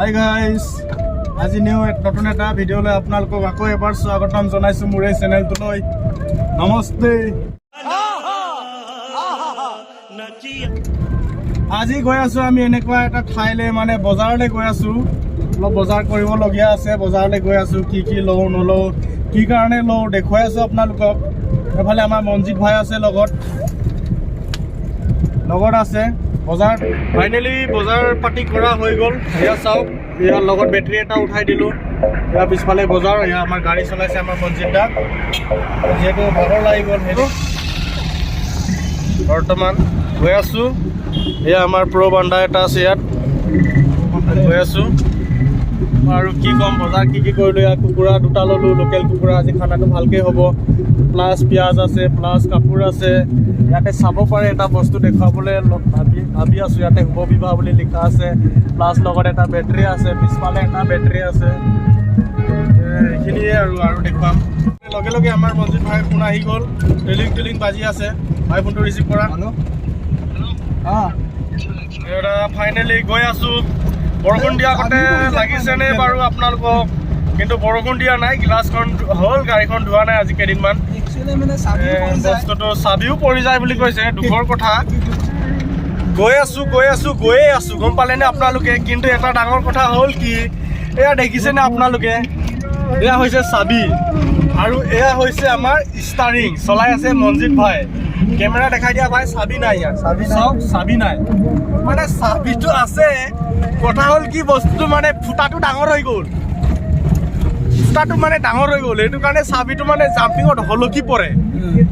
Hi guys, আজি নতুন এটা ভিডিঅ'লৈ আপোনালোকক আকৌ এবাৰ স্বাগতম জনাইছোঁ মোৰ এই চেনেলটোলৈ। নমস্তে। আজি গৈ আছোঁ আমি এনেকুৱা এটা ঠাইলৈ, মানে বজাৰলৈ গৈ আছোঁ। অলপ বজাৰ কৰিবলগীয়া আছে, বজাৰলৈ গৈ আছোঁ। কি কি লওঁ নলওঁ, কি কাৰণে লওঁ দেখুৱাই আছোঁ আপোনালোকক। এফালে আমাৰ মনজিত ভাই আছে, লগত আছে বজাৰ। ফাইনেলি বজাৰ পাতি কৰা হৈ গ'ল। এয়া চাওক, ইয়াৰ লগত বেটেৰী এটা উঠাই দিলোঁ। ইয়াৰ পিছফালে বজাৰ, এয়া আমাৰ গাড়ী চলাইছে আমাৰ মনজিত দা। যিহেতু ভাগৰ লাগি গ'ল, সেইটো বৰ্তমান গৈ আছোঁ। এয়া আমাৰ প্ৰ' বান্দা এটা আছে, ইয়াত গৈ আছোঁ। আৰু কি ক'ম, বজাৰ কি কৰিলোঁ। ইয়াত কুকুৰা দুটা ল'লোঁ, লোকেল কুকুৰা। আজি খানাটো ভালকৈ হ'ব। প্লাছ পিঁয়াজ আছে, প্লাছ কাপোৰ আছে। ইয়াতে চাব পাৰে, এটা বস্তু দেখুৱাবলৈ ভাবি আছোঁ। ইয়াতে শুভ বিবাহ বুলি লিখা আছে। প্লাছ লগত এটা বেটেৰী আছে, পিছফালে এটা বেটেৰী আছে। এইখিনিয়ে আৰু দেখুৱাম। লগে লগে আমাৰ মনজিত ভাই ফোন আহি গ'ল। টেলিং বাজি আছে। ভাই ফোনটো ৰিচিভ কৰা। ফাইনেলি গৈ আছোঁ। বৰষুণ দিয়া আগতে লাগিছেনে বাৰু আপোনালোকক? কিন্তু বৰষুণ দিয়া নাই। গ্লাছখন হ'ল, গাড়ীখন ধোৱা নাই আজি কেইদিনমান। বস্তুটো চাবিও পৰি যায় বুলি কৈছে, দুখৰ কথা। গৈয়ে আছোঁ, গম পালেনে আপোনালোকে? কিন্তু এটা ডাঙৰ কথা হ'ল কি, এয়া দেখিছেনে আপোনালোকে? এয়া হৈছে চাবি, আৰু এয়া হৈছে আমাৰ ষ্টাৰিং। চলাই আছে মনজিত ভাই। কেমেৰা দেখাই দিয়া ভাই, চাবি নাই ইয়াত। চাওক, চাবি নাই। মানে চাবিটো আছে, কথা হ'ল কি, বস্তুটো মানে ফুটাটো ডাঙৰ হৈ গ'ল। সেইটো কাৰণে চাবিটো মানে জাম্পিঙত হলকি পৰে।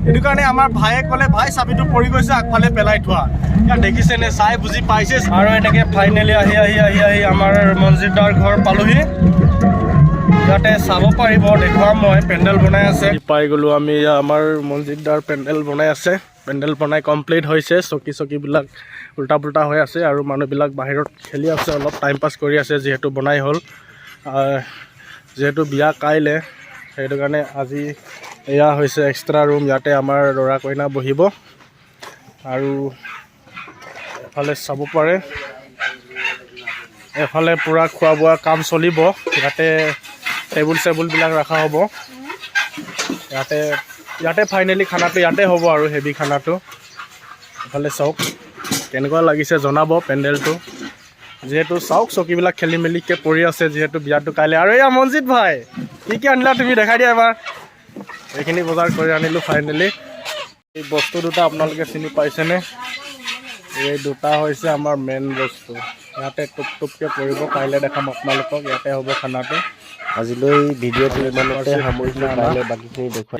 সেইটো কাৰণে আমাৰ ভায়ে ক'লে, ভাই চাবিটো পৰি গৈছে, আগফালে পেলাই থোৱা। ইয়াত দেখিছেনে, চাই বুজি পাইছে। আৰু এনেকৈ ফাইনেলি আহি আমাৰ মনজিত দাৰ ঘৰ পালোহি। ইয়াতে চাব পাৰিব, দেখুৱাম মই। পেণ্ডেল বনাই আছে, পাই গ'লোঁ আমি। আমাৰ মনজিত দাৰ পেণ্ডেল বনাই আছে। পেণ্ডেল বনাই কমপ্লিট হৈছে। চকীবিলাক উল্টা পুল্টা হৈ আছে, আৰু মানুহবিলাক বাহিৰত খেলি আছে, অলপ টাইম পাছ কৰি আছে। যিহেতু বনাই হ'ল, যিহেতু বিয়া কাইলৈ, সেইটো কাৰণে আজি এয়া হৈছে এক্সট্ৰা ৰুম। ইয়াতে আমাৰ ল'ৰা কইনা বহিব। আৰু এফালে চাব পাৰে, এফালে পূৰা খোৱা বোৱা কাম চলিব। ইয়াতে টেবুলবিলাক ৰখা হ'ব। ইয়াতে ফাইনেলি খানাটো ইয়াতে হ'ব, আৰু হেভি খানাটো। এফালে চাওক কেনেকুৱা লাগিছে জনাব পেণ্ডেলটো। যিহেতু চাওক, চকীবিলাক খেলি মেলিকৈ পৰি আছে, যিহেতু বিয়াটো কাইলৈ। আৰু এয়া মনজিত ভাই, কি আনিলা তুমি দেখাই দিয়া এবাৰ। এইখিনি বজাৰ কৰি আনিলোঁ ফাইনেলি। এই বস্তু দুটা আপোনালোকে চিনি পাইছেনে? এই দুটা হৈছে আমাৰ মেইন বস্তু। ইয়াতে টুপকৈ পৰিব। কাইলৈ দেখাম আপোনালোকক। ইয়াতে হ'ব খানাটো। আজিলৈ ভিডিঅ'টো ইমানতে সামৰিছোঁ। কাইলৈ বাকীখিনি দেখুৱাই